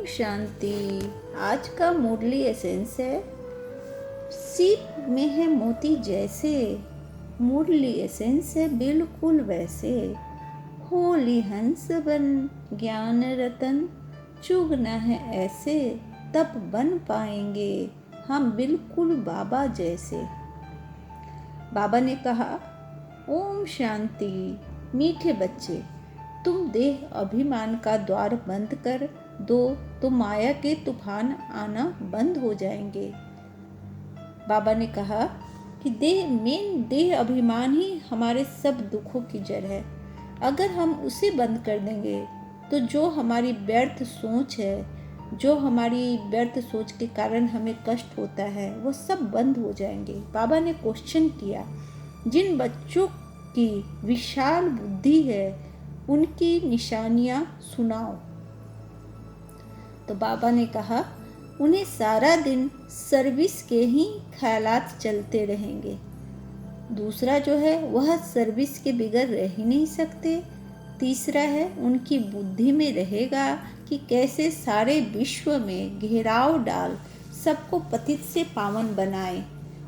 ओम शांति। आज का मुरली एसेंस है, सीप में है मोती जैसे, मुरली एसेंस है बिल्कुल वैसे। होली हंस बन ज्ञान रतन, चुगना है ऐसे तब बन पाएंगे हम बिल्कुल बाबा जैसे। बाबा ने कहा, ओम शांति। मीठे बच्चे, तुम देह अभिमान का द्वार बंद कर दो तो माया के तूफान आना बंद हो जाएंगे। बाबा ने कहा कि देह अभिमान ही हमारे सब दुखों की जड़ है। अगर हम उसे बंद कर देंगे तो जो हमारी व्यर्थ सोच है, जो हमारी व्यर्थ सोच के कारण हमें कष्ट होता है, वो सब बंद हो जाएंगे। बाबा ने क्वेश्चन किया, जिन बच्चों की विशाल बुद्धि है उनकी निशानियां सुनाओ। तो बाबा ने कहा, उन्हें सारा दिन सर्विस के ही ख्यालात चलते रहेंगे। दूसरा जो है वह सर्विस के बिगैर रह ही नहीं सकते। तीसरा है उनकी बुद्धि में रहेगा कि कैसे सारे विश्व में घेराव डाल सबको पतित से पावन बनाए।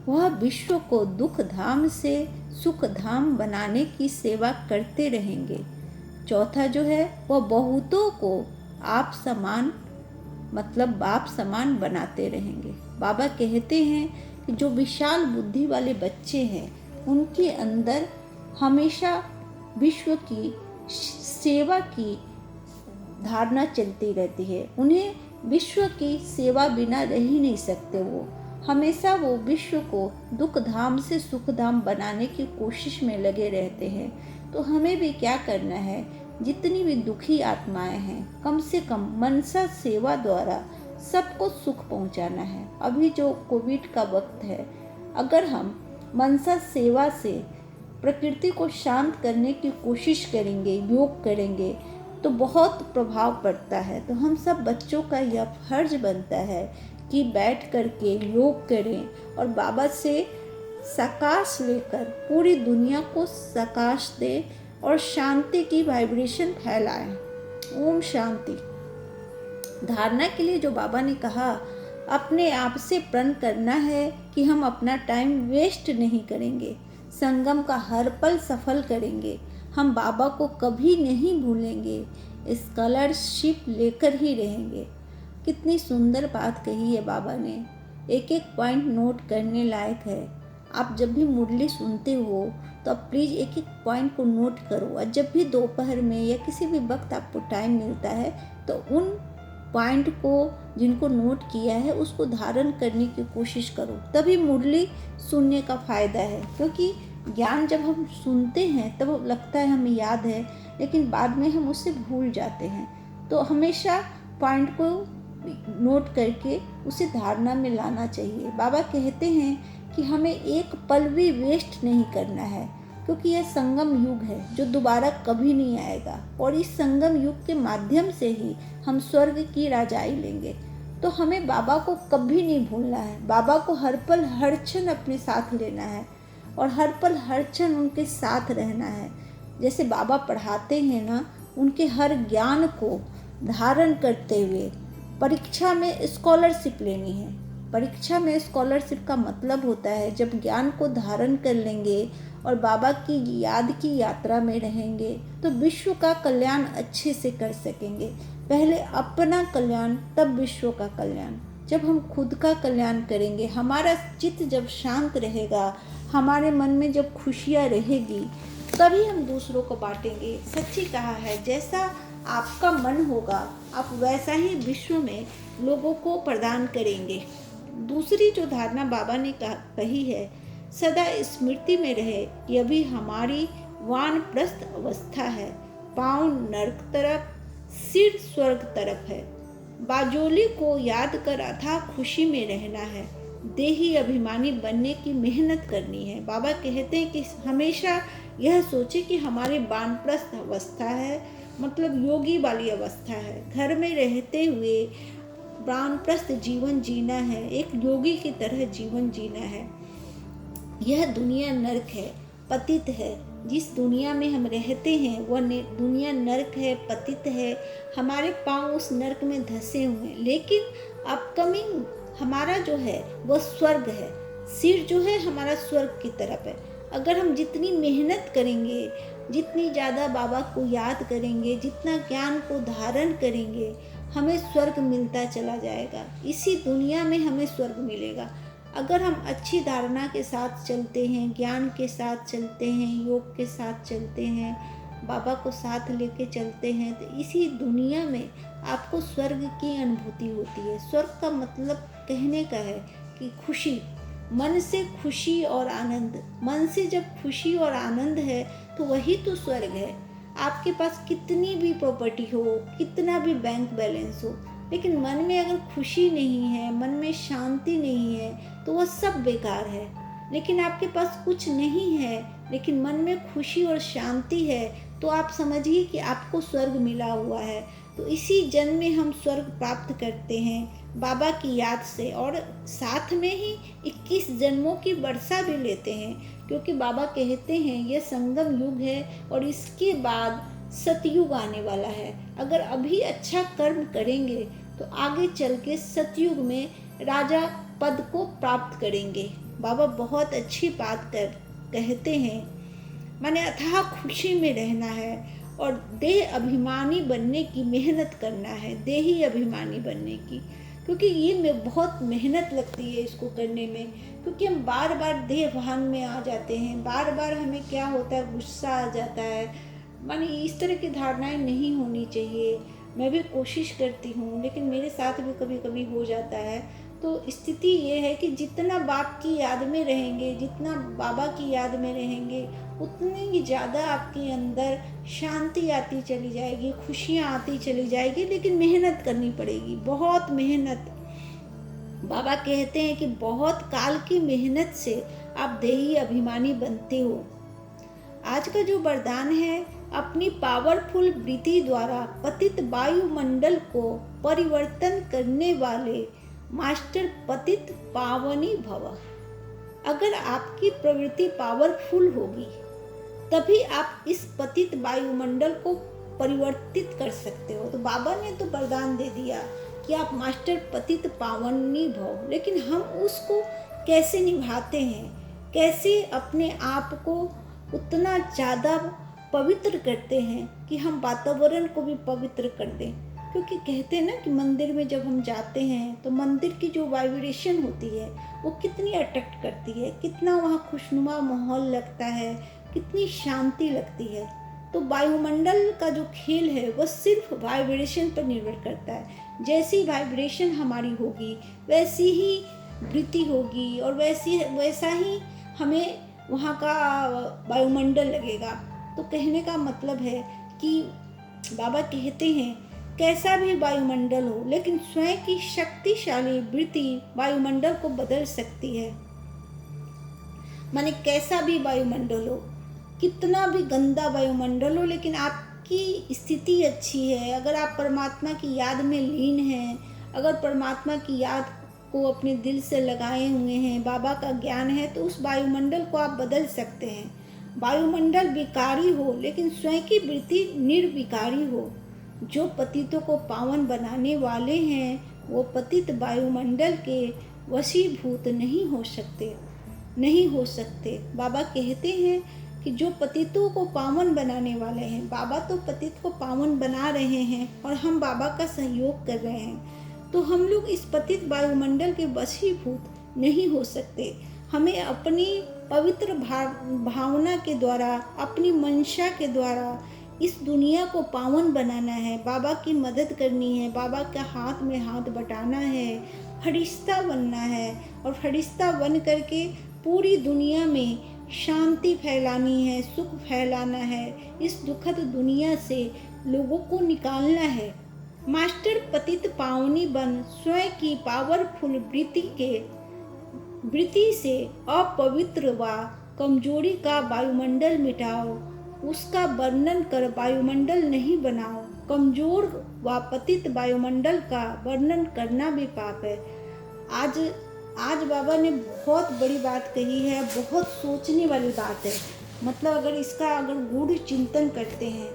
वह विश्व को दुख धाम से सुख धाम बनाने की सेवा करते रहेंगे। चौथा जो है वह बहुतों को आप समान मतलब बाप समान बनाते रहेंगे। बाबा कहते हैं कि जो विशाल बुद्धि वाले बच्चे हैं उनके अंदर हमेशा विश्व की सेवा की धारणा चलती रहती है। उन्हें विश्व की सेवा बिना रह ही नहीं सकते। वो हमेशा वो विश्व को दुख धाम से सुख धाम बनाने की कोशिश में लगे रहते हैं। तो हमें भी क्या करना है, जितनी भी दुखी आत्माएं हैं कम से कम मनसा सेवा द्वारा सबको सुख पहुंचाना है। अभी जो कोविड का वक्त है, अगर हम मनसा सेवा से प्रकृति को शांत करने की कोशिश करेंगे, योग करेंगे, तो बहुत प्रभाव पड़ता है। तो हम सब बच्चों का यह फर्ज बनता है कि बैठ करके योग करें और बाबा से सकाश लेकर पूरी दुनिया को सकाश दे और शांति की वाइब्रेशन फैलाएं। ओम शांति। धारणा के लिए जो बाबा ने कहा, अपने आप से प्रण करना है कि हम अपना टाइम वेस्ट नहीं करेंगे, संगम का हर पल सफल करेंगे, हम बाबा को कभी नहीं भूलेंगे, स्कॉलरशिप लेकर ही रहेंगे। कितनी सुंदर बात कही है बाबा ने। एक एक पॉइंट नोट करने लायक है। आप जब भी मुरली सुनते हो तो आप प्लीज़ एक एक पॉइंट को नोट करो, और जब भी दोपहर में या किसी भी वक्त आपको टाइम मिलता है तो उन पॉइंट को जिनको नोट किया है उसको धारण करने की कोशिश करो। तभी मुरली सुनने का फ़ायदा है, क्योंकि ज्ञान जब हम सुनते हैं तब लगता है हमें याद है, लेकिन बाद में हम उससे भूल जाते हैं। तो हमेशा पॉइंट को नोट करके उसे धारणा में लाना चाहिए। बाबा कहते हैं कि हमें एक पल भी वेस्ट नहीं करना है, क्योंकि यह संगम युग है जो दोबारा कभी नहीं आएगा, और इस संगम युग के माध्यम से ही हम स्वर्ग की राजाई लेंगे। तो हमें बाबा को कभी नहीं भूलना है। बाबा को हर पल हर क्षण अपने साथ लेना है और हर पल हर क्षण उनके साथ रहना है। जैसे बाबा पढ़ाते हैं ना, उनके हर ज्ञान को धारण करते हुए परीक्षा में स्कॉलरशिप लेनी है। परीक्षा में स्कॉलरशिप का मतलब होता है जब ज्ञान को धारण कर लेंगे और बाबा की याद की यात्रा में रहेंगे तो विश्व का कल्याण अच्छे से कर सकेंगे। पहले अपना कल्याण तब विश्व का कल्याण। जब हम खुद का कल्याण करेंगे, हमारा चित्त जब शांत रहेगा, हमारे मन में जब खुशियाँ रहेगी, तभी हम दूसरों को बांटेंगे। सच्ची कहा है, जैसा आपका मन होगा आप वैसा ही विश्व में लोगों को प्रदान करेंगे। दूसरी जो धारणा बाबा ने कही है, सदा स्मृति में रहे कि अभी हमारी वानप्रस्थ अवस्था है, पाँव नरक तरफ, सिर स्वर्ग तरफ है। बाजोली को याद कर अथाह खुशी में रहना है, देही अभिमानी बनने की मेहनत करनी है। बाबा कहते हैं कि हमेशा यह सोचे कि हमारी वानप्रस्थ अवस्था है, मतलब योगी वाली अवस्था है। घर में रहते हुए वानप्रस्थ जीवन जीना है, एक योगी की तरह जीवन जीना है। यह दुनिया नरक है, पतित है, जिस दुनिया में हम रहते हैं वह दुनिया नर्क है, पतित है, हमारे पांव उस नर्क में धंसे हुए हैं। लेकिन अपकमिंग हमारा जो है वह स्वर्ग है, सिर जो है हमारा स्वर्ग की तरफ है। अगर हम जितनी मेहनत करेंगे, जितनी ज़्यादा बाबा को याद करेंगे, जितना ज्ञान को धारण करेंगे, हमें स्वर्ग मिलता चला जाएगा। इसी दुनिया में हमें स्वर्ग मिलेगा। अगर हम अच्छी धारणा के साथ चलते हैं, ज्ञान के साथ चलते हैं, योग के साथ चलते हैं, बाबा को साथ लेके चलते हैं, तो इसी दुनिया में आपको स्वर्ग की अनुभूति होती है। स्वर्ग का मतलब कहने का है कि खुशी, मन से खुशी और आनंद। मन से जब खुशी और आनंद है तो वही तो स्वर्ग है। आपके पास कितनी भी प्रॉपर्टी हो, कितना भी बैंक बैलेंस हो, लेकिन मन में अगर खुशी नहीं है, मन में शांति नहीं है, तो वह सब बेकार है। लेकिन आपके पास कुछ नहीं है, लेकिन मन में खुशी और शांति है, तो आप समझिए कि आपको स्वर्ग मिला हुआ है। तो इसी जन्म में हम स्वर्ग प्राप्त करते हैं बाबा की याद से, और साथ में ही 21 जन्मों की वर्षा भी लेते हैं, क्योंकि बाबा कहते हैं यह संगम युग है और इसके बाद सतयुग आने वाला है। अगर अभी अच्छा कर्म करेंगे तो आगे चल के सतयुग में राजा पद को प्राप्त करेंगे। बाबा बहुत अच्छी बात कहते हैं, माने अथाह खुशी में रहना है और देह अभिमानी बनने की मेहनत करना है, देही अभिमानी बनने की। क्योंकि ये बहुत मेहनत लगती है इसको करने में, क्योंकि हम बार बार देह भान में आ जाते हैं, बार बार हमें क्या होता है, गुस्सा आ जाता है। माने इस तरह की धारणाएं नहीं होनी चाहिए। मैं भी कोशिश करती हूँ, लेकिन मेरे साथ भी कभी कभी हो जाता है। तो स्थिति ये है कि जितना बाप की याद में रहेंगे, जितना बाबा की याद में रहेंगे, उतनी ही ज़्यादा आपके अंदर शांति आती चली जाएगी, खुशियाँ आती चली जाएगी। लेकिन मेहनत करनी पड़ेगी, बहुत मेहनत। बाबा कहते हैं कि बहुत काल की मेहनत से आप देही अभिमानी बनते हो। आज का जो वरदान है, अपनी पावरफुल वृत्ति द्वारा पतित वायुमंडल को परिवर्तन करने वाले मास्टर पतित पावनी भव। अगर आपकी प्रवृत्ति पावरफुल होगी तभी आप इस पतित वायुमंडल को परिवर्तित कर सकते हो। तो बाबा ने तो वरदान दे दिया कि आप मास्टर पतित पावनी भव, लेकिन हम उसको कैसे निभाते हैं, कैसे अपने आप को उतना ज़्यादा पवित्र करते हैं कि हम वातावरण को भी पवित्र कर दें। क्योंकि कहते हैं ना कि मंदिर में जब हम जाते हैं तो मंदिर की जो वाइब्रेशन होती है वो कितनी अट्रैक्ट करती है, कितना वहाँ खुशनुमा माहौल लगता है, कितनी शांति लगती है। तो वायुमंडल का जो खेल है वह सिर्फ वाइब्रेशन पर निर्भर करता है। जैसी वाइब्रेशन हमारी होगी वैसी ही वृत्ति होगी और वैसा ही हमें वहाँ का वायुमंडल लगेगा। तो कहने का मतलब है कि बाबा कहते हैं कैसा भी वायुमंडल हो, लेकिन स्वयं की शक्तिशाली वृत्ति वायुमंडल को बदल सकती है। माने कैसा भी वायुमंडल हो, कितना भी गंदा वायुमंडल हो, लेकिन आपकी स्थिति अच्छी है, अगर आप परमात्मा की याद में लीन हैं, अगर परमात्मा की याद को अपने दिल से लगाए हुए हैं, बाबा का ज्ञान है, तो उस वायुमंडल को आप बदल सकते हैं। वायुमंडल विकारी हो लेकिन स्वयं की वृत्ति निर्विकारी हो। जो पतितों को पावन बनाने वाले हैं वो पतित वायुमंडल के वशीभूत नहीं हो सकते। बाबा कहते हैं कि जो पतितों को पावन बनाने वाले हैं, बाबा तो पतित को पावन बना रहे हैं और हम बाबा का सहयोग कर रहे हैं। तो हम लोग इस पतित वायुमंडल के वशीभूत नहीं हो सकते। हमें अपनी पवित्र भावना के द्वारा, अपनी मंशा के द्वारा इस दुनिया को पावन बनाना है, बाबा की मदद करनी है, बाबा का हाथ में हाथ बटाना है, फरिश्ता बनना है और फरिश्ता बन करके पूरी दुनिया में शांति फैलानी है, सुख फैलाना है। इस दुखद दुनिया से लोगों को निकालना है। मास्टर पतित पावनी बन स्वयं की पावरफुल वृत्ति से अपवित्र व कमजोरी का वायुमंडल मिटाओ। उसका वर्णन कर वायुमंडल नहीं बनाओ। कमजोर व पतित वायुमंडल का वर्णन करना भी पाप है। आज बाबा ने बहुत बड़ी बात कही है, बहुत सोचने वाली बात है। मतलब अगर गूढ़ चिंतन करते हैं,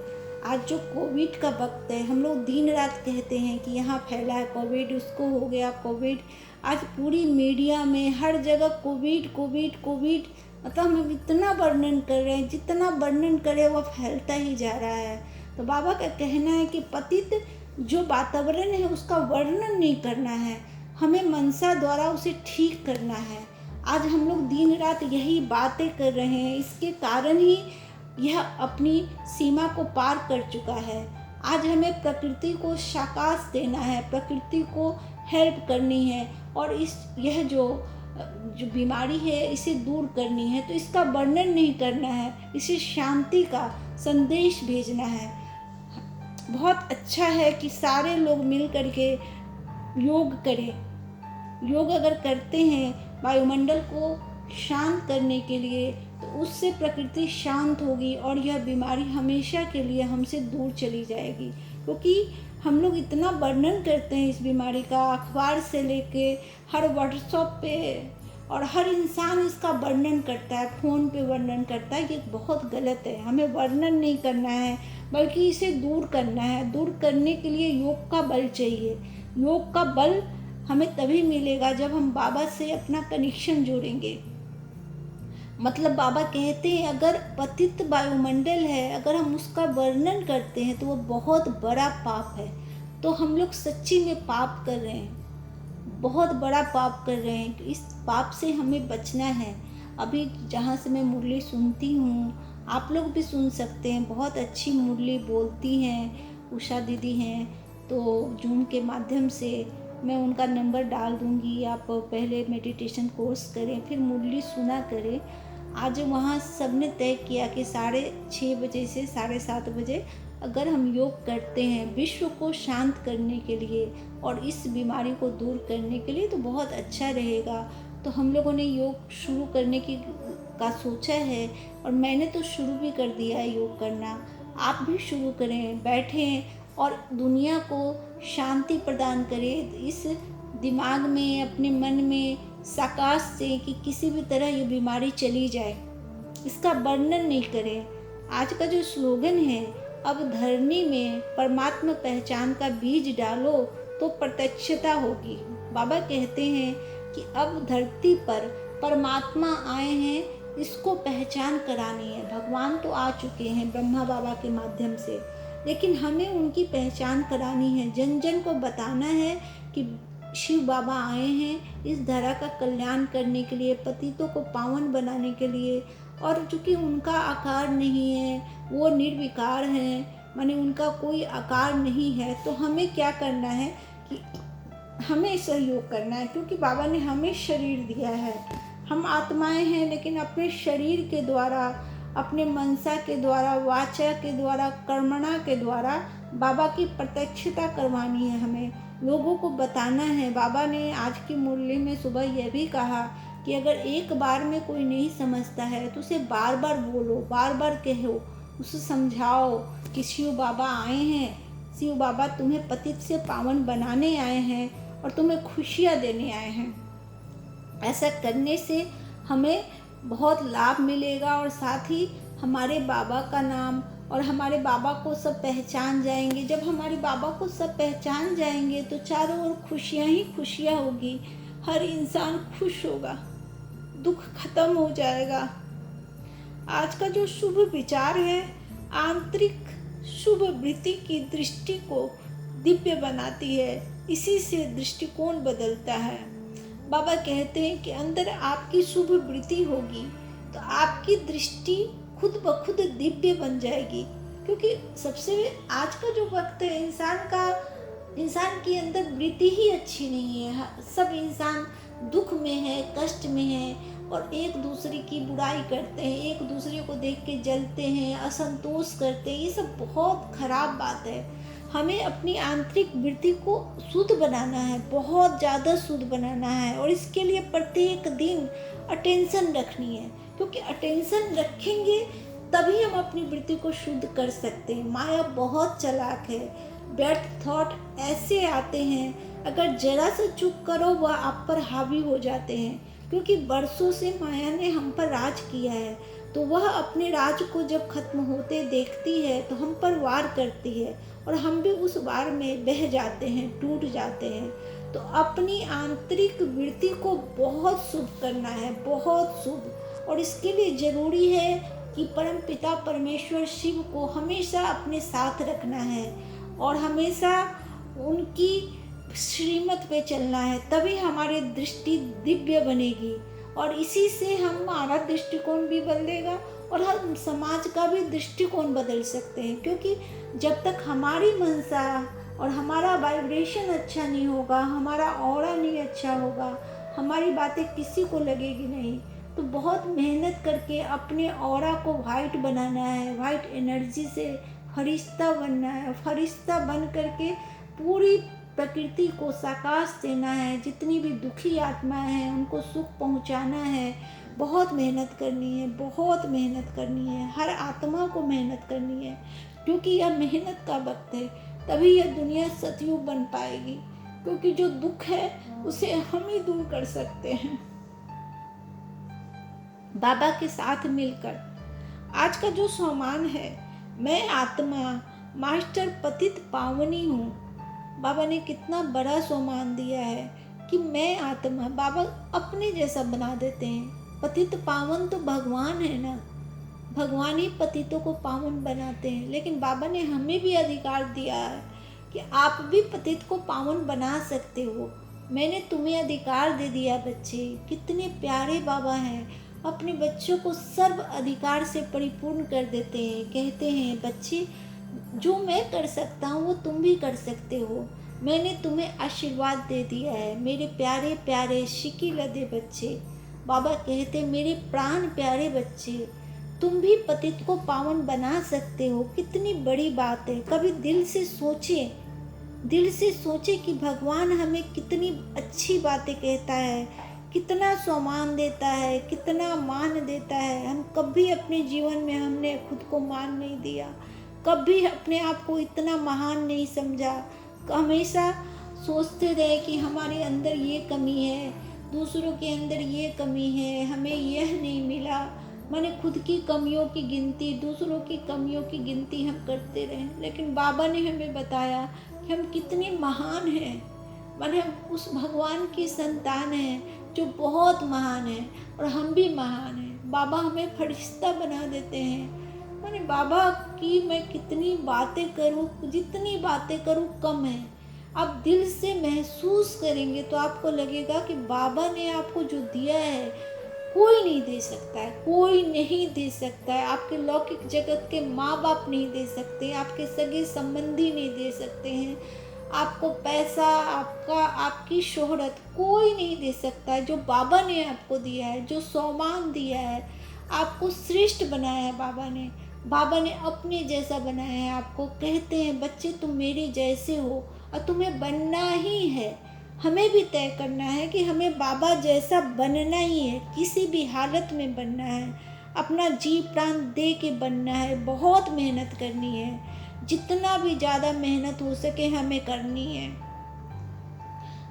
आज जो कोविड का वक्त है, हम लोग दिन रात कहते हैं कि यहाँ फैला है कोविड, उसको हो गया कोविड। आज पूरी मीडिया में हर जगह कोविड कोविड कोविड, मतलब हम इतना वर्णन कर रहे हैं, जितना वर्णन करें वह फैलता ही जा रहा है। तो बाबा का कहना है कि पतित जो वातावरण है उसका वर्णन नहीं करना है, हमें मनसा द्वारा उसे ठीक करना है। आज हम लोग दिन रात यही बातें कर रहे हैं, इसके कारण ही यह अपनी सीमा को पार कर चुका है। आज हमें प्रकृति को शाकाश देना है, प्रकृति को हेल्प करनी है, और यह जो बीमारी है इसे दूर करनी है। तो इसका वर्णन नहीं करना है, इसे शांति का संदेश भेजना है। बहुत अच्छा है कि सारे लोग मिल करके योग करें। योग अगर करते हैं वायुमंडल को शांत करने के लिए, तो उससे प्रकृति शांत होगी और यह बीमारी हमेशा के लिए हमसे दूर चली जाएगी। क्योंकि हम लोग इतना वर्णन करते हैं इस बीमारी का, अखबार से लेके हर व्हाट्सएप पे, और हर इंसान इसका वर्णन करता है, फ़ोन पे वर्णन करता है। ये बहुत गलत है, हमें वर्णन नहीं करना है, बल्कि इसे दूर करना है। दूर करने के लिए योग का बल चाहिए। योग का बल हमें तभी मिलेगा जब हम बाबा से अपना कनेक्शन जोड़ेंगे। मतलब बाबा कहते हैं अगर पतित वायुमंडल है, अगर हम उसका वर्णन करते हैं तो वो बहुत बड़ा पाप है। तो हम लोग सच्ची में पाप कर रहे हैं, बहुत बड़ा पाप कर रहे हैं। इस पाप से हमें बचना है। अभी जहाँ से मैं मुरली सुनती हूँ, आप लोग भी सुन सकते हैं, बहुत अच्छी मुरली बोलती हैं, उषा दीदी हैं। तो जूम के माध्यम से मैं उनका नंबर डाल दूँगी, आप पहले मेडिटेशन कोर्स करें, फिर मुरली सुना करें। आज वहाँ सबने तय किया कि 6:30 बजे से 7:30 बजे अगर हम योग करते हैं विश्व को शांत करने के लिए और इस बीमारी को दूर करने के लिए, तो बहुत अच्छा रहेगा। तो हम लोगों ने योग शुरू करने का सोचा है, और मैंने तो शुरू भी कर दिया है योग करना। आप भी शुरू करें, बैठें और दुनिया को शांति प्रदान करें। इस दिमाग में, अपने मन में साकाश से कि किसी भी तरह ये बीमारी चली जाए, इसका वर्णन नहीं करें। आज का जो स्लोगन है, अब धरनी में परमात्मा पहचान का बीज डालो तो प्रत्यक्षता होगी। बाबा कहते हैं कि अब धरती पर परमात्मा आए हैं, इसको पहचान करानी है। भगवान तो आ चुके हैं ब्रह्मा बाबा के माध्यम से, लेकिन हमें उनकी पहचान करानी है। जन जन को बताना है कि शिव बाबा आए हैं इस धरा का कल्याण करने के लिए, पतितों को पावन बनाने के लिए। और चूँकि उनका आकार नहीं है, वो निर्विकार हैं, माने उनका कोई आकार नहीं है, तो हमें क्या करना है कि हमें सहयोग करना है। क्योंकि बाबा ने हमें शरीर दिया है, हम आत्माएं हैं, लेकिन अपने शरीर के द्वारा, अपने मनसा के द्वारा, वाचा के द्वारा, कर्मणा के द्वारा बाबा की प्रत्यक्षता करवानी है। हमें लोगों को बताना है। बाबा ने आज की मुरली में सुबह यह भी कहा कि अगर एक बार में कोई नहीं समझता है तो उसे बार बार बोलो, बार बार कहो, उसे समझाओ कि शिव बाबा आए हैं, शिव बाबा तुम्हें पतित से पावन बनाने आए हैं और तुम्हें खुशियाँ देने आए हैं। ऐसा करने से हमें बहुत लाभ मिलेगा, और साथ ही हमारे बाबा का नाम और हमारे बाबा को सब पहचान जाएंगे। जब हमारे बाबा को सब पहचान जाएंगे तो चारों ओर खुशियाँ ही खुशियाँ होगी, हर इंसान खुश होगा, दुख खत्म हो जाएगा। आज का जो शुभ विचार है, आंतरिक शुभ वृत्ति की दृष्टि को दिव्य बनाती है, इसी से दृष्टिकोण बदलता है। बाबा कहते हैं कि अंदर आपकी शुभ वृत्ति होगी तो आपकी दृष्टि खुद ब खुद दिव्य बन जाएगी। क्योंकि सबसे आज का जो वक्त है, इंसान के अंदर वृत्ति ही अच्छी नहीं है। सब इंसान दुख में है, कष्ट में है, और एक दूसरे की बुराई करते हैं, एक दूसरे को देख के जलते हैं, असंतोष करते हैं। ये सब बहुत खराब बात है। हमें अपनी आंतरिक वृत्ति को शुद्ध बनाना है, बहुत ज़्यादा शुद्ध बनाना है, और इसके लिए प्रत्येक दिन अटेंशन रखनी है। क्योंकि अटेंशन रखेंगे तभी हम अपनी वृत्ति को शुद्ध कर सकते हैं। माया बहुत चालाक है, व्यर्थ थॉट ऐसे आते हैं, अगर जरा सा चुप करो वह आप पर हावी हो जाते हैं। क्योंकि बरसों से माया ने हम पर राज किया है, तो वह अपने राज को जब खत्म होते देखती है तो हम पर वार करती है और हम भी उस वार में बह जाते हैं, टूट जाते हैं। तो अपनी आंतरिक वृत्ति को बहुत शुभ करना है, बहुत शुभ। और इसके लिए ज़रूरी है कि परम पिता परमेश्वर शिव को हमेशा अपने साथ रखना है और हमेशा उनकी श्रीमत पे चलना है, तभी हमारी दृष्टि दिव्य बनेगी और इसी से हमारा दृष्टिकोण भी बदलेगा और हम समाज का भी दृष्टिकोण बदल सकते हैं। क्योंकि जब तक हमारी मनसा और हमारा वाइब्रेशन अच्छा नहीं होगा, हमारा ऑरा नहीं अच्छा होगा, हमारी बातें किसी को लगेगी नहीं। तो बहुत मेहनत करके अपने ऑरा को वाइट बनाना है, वाइट एनर्जी से फरिश्ता बनना है, फरिश्ता बन करके पूरी प्रकृति को साकाश देना है। जितनी भी दुखी आत्माएं हैं उनको सुख पहुंचाना है। बहुत मेहनत करनी है, बहुत मेहनत करनी है, हर आत्मा को मेहनत करनी है, क्योंकि यह मेहनत का वक्त है। तभी यह दुनिया सतयुग बन पाएगी, क्योंकि जो दुख है उसे हम ही दूर कर सकते हैं बाबा के साथ मिलकर। आज का जो सम्मान है, मैं आत्मा मास्टर पतित पावनी हूँ। बाबा ने कितना बड़ा सम्मान दिया है कि मैं आत्मा, बाबा अपने जैसा बना देते हैं। पतित पावन तो भगवान है ना, भगवान ही पतितों को पावन बनाते हैं। लेकिन बाबा ने हमें भी अधिकार दिया है कि आप भी पतित को पावन बना सकते हो। मैंने तुम्हें अधिकार दे दिया बच्चे। कितने प्यारे बाबा हैं, अपने बच्चों को सर्व अधिकार से परिपूर्ण कर देते हैं। कहते हैं बच्चे, जो मैं कर सकता हूँ वो तुम भी कर सकते हो। मैंने तुम्हें आशीर्वाद दे दिया है मेरे प्यारे प्यारे शिकी लदे बच्चे। बाबा कहते मेरे प्राण प्यारे बच्चे, तुम भी पतित को पावन बना सकते हो। कितनी बड़ी बात है। कभी दिल से सोचे, दिल से सोचे कि भगवान हमें कितनी अच्छी बातें कहता है, कितना सम्मान देता है, कितना मान देता है। हम कभी अपने जीवन में हमने खुद को मान नहीं दिया, कभी अपने आप को इतना महान नहीं समझा। हमेशा सोचते रहे कि हमारे अंदर ये कमी है, दूसरों के अंदर ये कमी है, हमें यह नहीं मिला। मैंने खुद की कमियों की गिनती, दूसरों की कमियों की गिनती हम करते रहे। लेकिन बाबा ने हमें बताया कि हम कितने महान हैं। मैंने हम उस भगवान की संतान हैं जो बहुत महान है और हम भी महान हैं। बाबा हमें फरिश्ता बना देते हैं। मैंने बाबा की मैं कितनी बातें करूँ, जितनी बातें करूँ कम है। आप दिल से महसूस करेंगे तो आपको लगेगा कि बाबा ने आपको जो दिया है कोई नहीं दे सकता है, कोई नहीं दे सकता है। आपके लौकिक जगत के माँ बाप नहीं दे सकते, आपके सगे संबंधी नहीं दे सकते हैं, आपको पैसा, आपकी शोहरत कोई नहीं दे सकता है। जो बाबा ने आपको दिया है, जो सम्मान दिया है, आपको श्रेष्ठ बनाया है बाबा ने। बाबा ने अपने जैसा बनाया है आपको। कहते हैं बच्चे तुम मेरे जैसे हो और तुम्हें बनना ही है। हमें भी तय करना है कि हमें बाबा जैसा बनना ही है, किसी भी हालत में बनना है, अपना जी प्राण दे के बनना है। बहुत मेहनत करनी है, जितना भी ज़्यादा मेहनत हो सके हमें करनी है।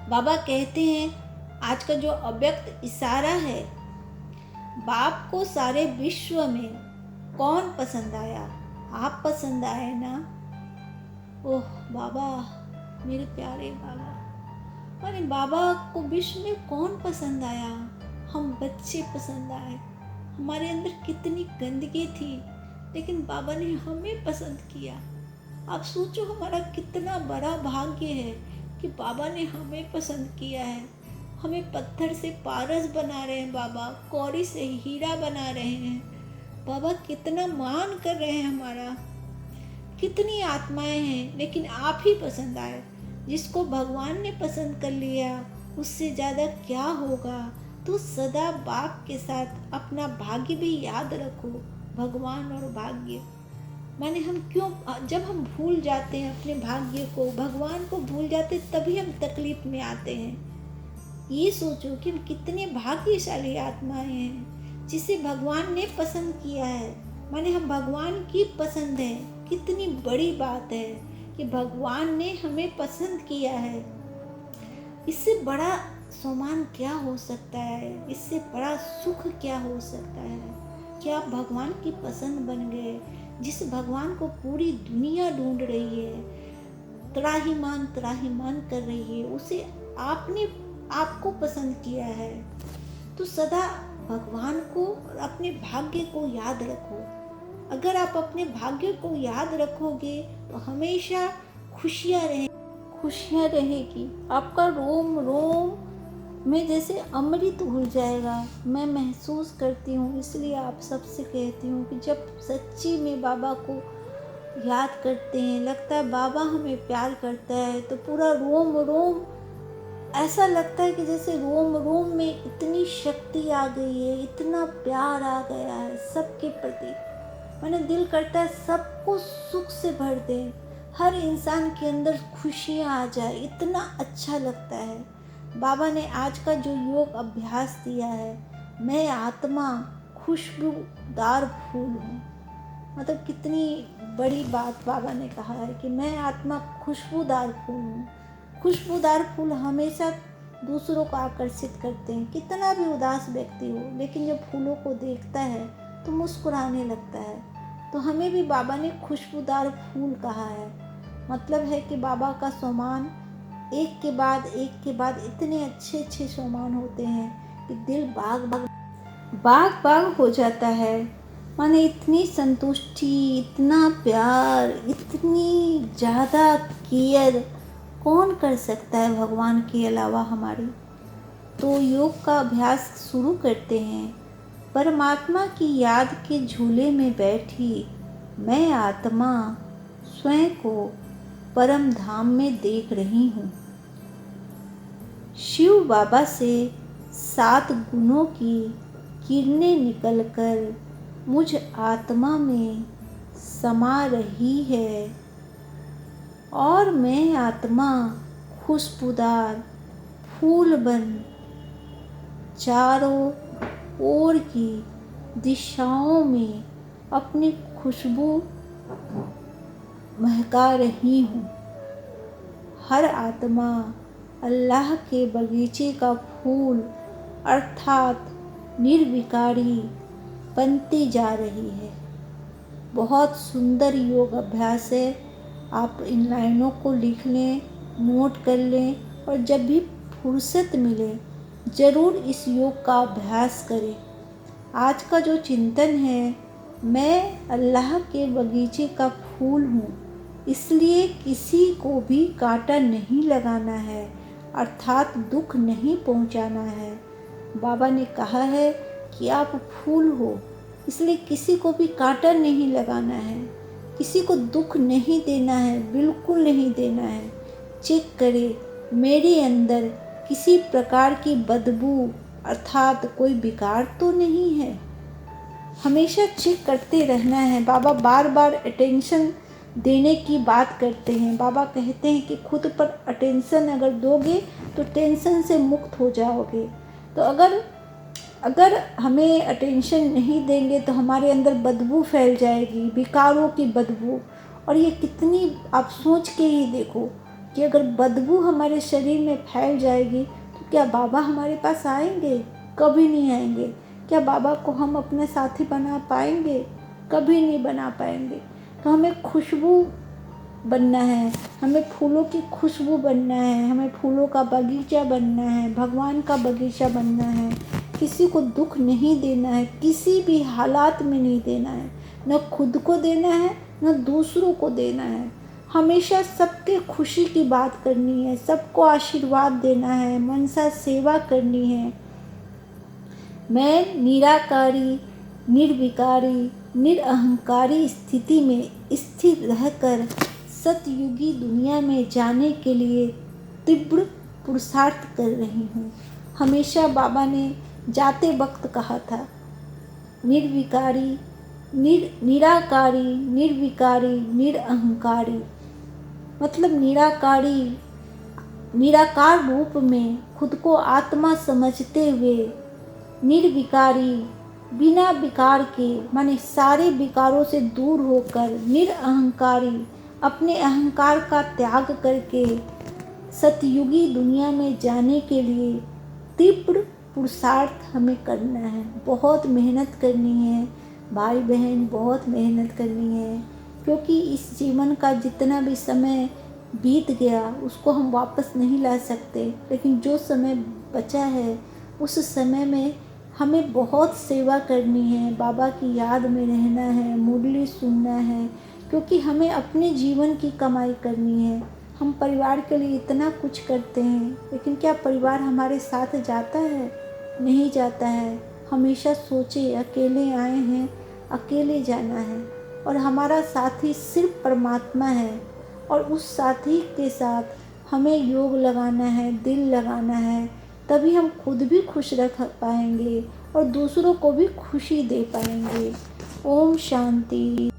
बाबा कहते हैं आज का जो अव्यक्त इशारा है, बाप को सारे विश्व में कौन पसंद आया? आप पसंद आए ना? ओह बाबा, मेरे प्यारे बाबा। अरे बाबा को विश्व में कौन पसंद आया? हम बच्चे पसंद आए। हमारे अंदर कितनी गंदगी थी, लेकिन बाबा ने हमें पसंद किया। आप सोचो हमारा कितना बड़ा भाग्य है कि बाबा ने हमें पसंद किया है। हमें पत्थर से पारस बना रहे हैं बाबा, कौड़ी से हीरा बना रहे हैं बाबा। कितना मान कर रहे हैं हमारा। कितनी आत्माएं हैं, लेकिन आप ही पसंद आए। जिसको भगवान ने पसंद कर लिया उससे ज़्यादा क्या होगा। तो सदा बाप के साथ अपना भाग्य भी याद रखो। भगवान और भाग्य माने हम क्यों, जब हम भूल जाते हैं अपने भाग्य को, भगवान को भूल जाते, तभी हम तकलीफ में आते हैं। ये सोचो कि हम कितने भाग्यशाली आत्माएं हैं जिसे भगवान ने पसंद किया है। माने हम भगवान की पसंद है। कितनी बड़ी बात है कि भगवान ने हमें पसंद किया है। इससे बड़ा सम्मान क्या हो सकता है? इससे बड़ा सुख क्या हो सकता है? कि आप भगवान की पसंद बन गए। जिस भगवान को पूरी दुनिया ढूंढ रही है, त्राहिमाम कर रही है, उसे आपने आपको पसंद किया है। तो सदा भगवान को और अपने भाग्य को याद रखो। अगर आप अपने भाग्य को याद रखोगे तो हमेशा खुशियाँ रहेगी। आपका रोम रोम में जैसे अमृत घुल जाएगा। मैं महसूस करती हूँ, इसलिए आप सबसे कहती हूँ कि जब सच्ची में बाबा को याद करते हैं, लगता है बाबा हमें प्यार करता है, तो पूरा रोम रोम ऐसा लगता है कि जैसे रोम रोम में इतनी शक्ति आ गई है, इतना प्यार आ गया है सबके प्रति। मैंने दिल करता है सबको सुख से भर दें, हर इंसान के अंदर खुशियाँ आ जाए, इतना अच्छा लगता है। बाबा ने आज का जो योग अभ्यास दिया है, मैं आत्मा खुशबूदार फूल हूँ, मतलब कितनी बड़ी बात बाबा ने कहा है कि मैं आत्मा खुशबूदार फूल हूँ। खुशबूदार फूल हमेशा दूसरों को आकर्षित करते हैं। कितना भी उदास व्यक्ति हो, लेकिन जब फूलों को देखता है तो मुस्कुराने लगता है। तो हमें भी बाबा ने खुशबूदार फूल कहा है। मतलब है कि बाबा का सम्मान एक के बाद इतने अच्छे अच्छे सम्मान होते हैं कि दिल बाग हो जाता है। माने इतनी संतुष्टि, इतना प्यार, इतनी ज़्यादा केयर कौन कर सकता है भगवान के अलावा हमारी। तो योग का अभ्यास शुरू करते हैं। परमात्मा की याद के झूले में बैठी मैं आत्मा स्वयं को परम धाम में देख रही हूँ। शिव बाबा से 7 गुणों की किरणें निकलकर मुझ आत्मा में समा रही है और मैं आत्मा खुशबूदार फूल बन चारों ओर की दिशाओं में अपनी खुशबू महका रही हूँ। हर आत्मा अल्लाह के बगीचे का फूल अर्थात निर्विकारी बनती जा रही है। बहुत सुंदर योग अभ्यास है। आप इन लाइनों को लिख लें, नोट कर लें और जब भी फुर्सत मिले ज़रूर इस योग का अभ्यास करें। आज का जो चिंतन है, मैं अल्लाह के बगीचे का फूल हूँ, इसलिए किसी को भी कांटा नहीं लगाना है, अर्थात दुख नहीं पहुँचाना है। बाबा ने कहा है कि आप फूल हो, इसलिए किसी को भी कांटा नहीं लगाना है, किसी को दुख नहीं देना है, बिल्कुल नहीं देना है। चेक करें मेरे अंदर किसी प्रकार की बदबू अर्थात कोई विकार तो नहीं है। हमेशा चेक करते रहना है। बाबा बार बार अटेंशन देने की बात करते हैं। बाबा कहते हैं कि खुद पर अटेंशन अगर दोगे तो टेंशन से मुक्त हो जाओगे। तो अगर हमें अटेंशन नहीं देंगे तो हमारे अंदर बदबू फैल जाएगी, विकारों की बदबू। और ये कितनी, आप सोच के ही देखो कि अगर बदबू हमारे शरीर में फैल जाएगी तो क्या बाबा हमारे पास आएंगे? कभी नहीं आएंगे। क्या बाबा को हम अपना साथी बना पाएंगे? कभी नहीं बना पाएंगे। तो हमें खुशबू बनना है, हमें फूलों की खुशबू बनना है, हमें फूलों का बगीचा बनना है, भगवान का बगीचा बनना है। किसी को दुख नहीं देना है, किसी भी हालात में नहीं देना है, न खुद को देना है न दूसरों को देना है। हमेशा सबके खुशी की बात करनी है, सबको आशीर्वाद देना है, मनसा सेवा करनी है। मैं निराकारी, निर्विकारी, निरअहंकारी स्थिति में स्थिर रहकर सतयुगी दुनिया में जाने के लिए तीव्र पुरुषार्थ कर रही हूँ। हमेशा बाबा ने जाते वक्त कहा था, निर्विकारी, निराकारी, निर्विकारी, निरअहंकारी। मतलब निराकार रूप में खुद को आत्मा समझते हुए, निर्विकारी, बिना विकार के, माने सारे विकारों से दूर होकर, निरअहंकारी, अपने अहंकार का त्याग करके सतयुगी दुनिया में जाने के लिए तीव्र पुरुषार्थ हमें करना है। बहुत मेहनत करनी है, भाई बहन बहुत मेहनत करनी है, क्योंकि इस जीवन का जितना भी समय बीत गया उसको हम वापस नहीं ला सकते। लेकिन जो समय बचा है उस समय में हमें बहुत सेवा करनी है, बाबा की याद में रहना है, मुरली सुनना है, क्योंकि हमें अपने जीवन की कमाई करनी है। हम परिवार के लिए इतना कुछ करते हैं, लेकिन क्या परिवार हमारे साथ जाता है? नहीं जाता है। हमेशा सोचे अकेले आए हैं, अकेले जाना है, और हमारा साथी सिर्फ परमात्मा है। और उस साथी के साथ हमें योग लगाना है, दिल लगाना है, तभी हम खुद भी खुश रख पाएंगे और दूसरों को भी खुशी दे पाएंगे। ओम शांति।